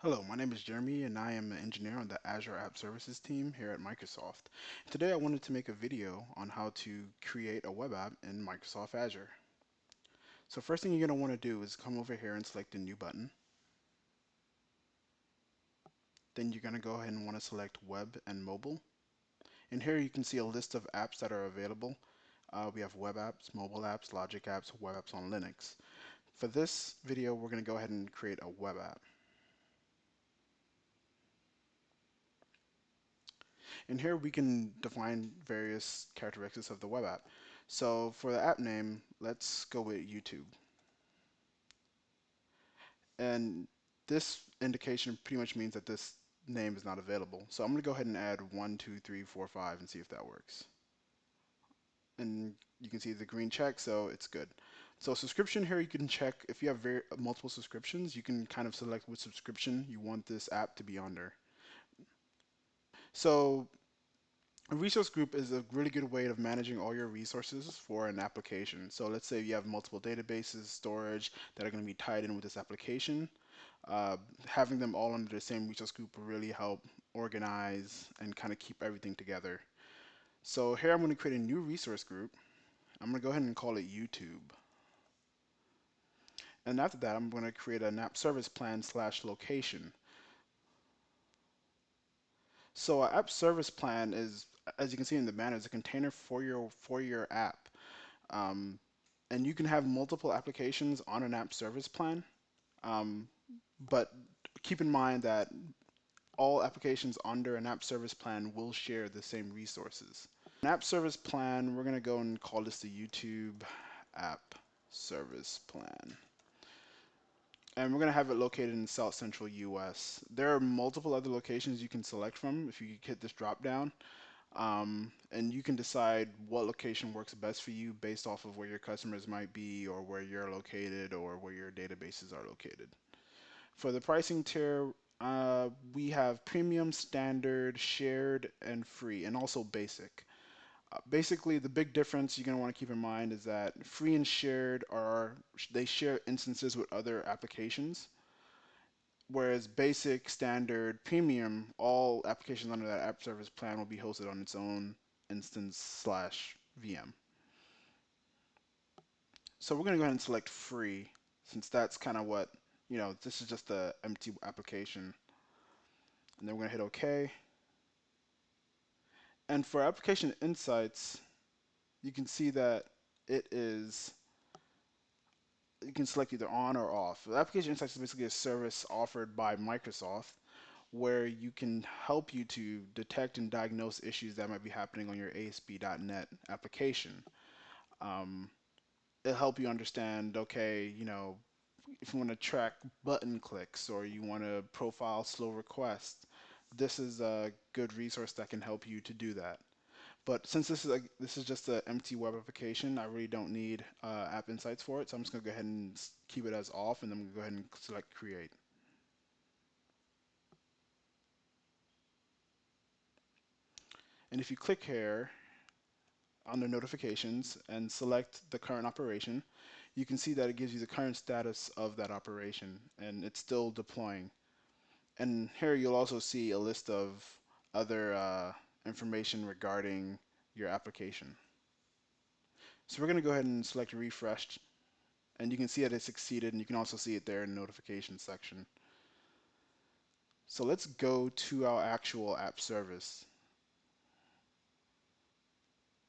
Hello, my name is Jeremy and I am an engineer on the Azure App Services team here at Microsoft. Today I wanted to make a video on how to create a web app in Microsoft Azure. So first thing you're going to want to do is come over here and select the new button. Then you're going to go ahead and want to select web and mobile. And here you can see a list of apps that are available. We have web apps, mobile apps, logic apps, web apps on Linux. For this video, we're going to go ahead and create a web app. And here we can define various characteristics of the web app. So for the app name, let's go with YouTube. And this indication pretty much means that this name is not available. So I'm going to go ahead and add 1, 2, 3, 4, 5 and see if that works. And you can see the green check, so it's good. So subscription here, you can check if you have multiple subscriptions, you can kind of select which subscription you want this app to be under. So a resource group is a really good way of managing all your resources for an application. So let's say you have multiple databases, storage that are going to be tied in with this application. Uh, Having them all under the same resource group will really help organize and kind of keep everything together. So here I'm going to create a new resource group. I'm going to go ahead and call it YouTube. And after that, I'm going to create an app service plan slash location. So an app service plan is, as you can see in the banner, is a container for your app. Um, and you can have multiple applications on an app service plan, um, but keep in mind that all applications under an app service plan will share the same resources. An app service plan, we're going to go and call this the YouTube app service plan. And we're going to have it located in South Central US. There are multiple other locations you can select from if you hit this drop down. And you can decide what location works best for you based off of where your customers might be or where you're located or where your databases are located. For the pricing tier, we have premium, standard, shared, and free, and also basic. Basically, the big difference you're going to want to keep in mind is that free and shared they share instances with other applications, whereas basic, standard, premium, all applications under that app service plan will be hosted on its own instance slash VM. So we're going to go ahead and select free since that's kind of what, this is just the empty application. And then we're going to hit OK. And for application insights, you can see that it is, you can select either on or off. The application insights is basically a service offered by Microsoft where you can help you to detect and diagnose issues that might be happening on your ASP.NET application. Um, It'll help you understand, okay, if you want to track button clicks or you want to profile slow requests, this is a good resource that can help you to do that. But since this is just an empty web application, I really don't need App Insights for it, so I'm just going to go ahead and keep it as off, and then I'm going to go ahead and select Create. And if you click here under Notifications and select the current operation, you can see that it gives you the current status of that operation, and it's still deploying. And here you'll also see a list of other information regarding your application. So we're going to go ahead and select refresh, and you can see that it succeeded, and you can also see it there in the notification section. So let's go to our actual app service.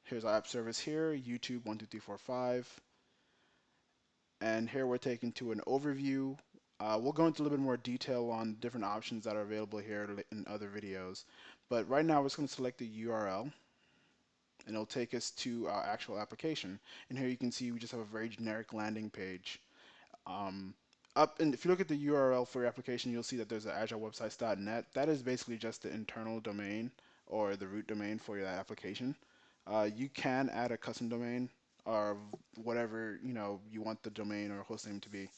Here's our app service here, YouTube 12345. And here we're taken to an overview. We'll go into a little bit more detail on different options that are available here in other videos. But right now we're just going to select the URL, and it'll take us to our actual application. And here you can see we just have a very generic landing page. Um, and if you look at the URL for your application, you'll see that there's an agilewebsites.net. That is basically just the internal domain or the root domain for that application. You can add a custom domain or whatever you want the domain or hostname to be.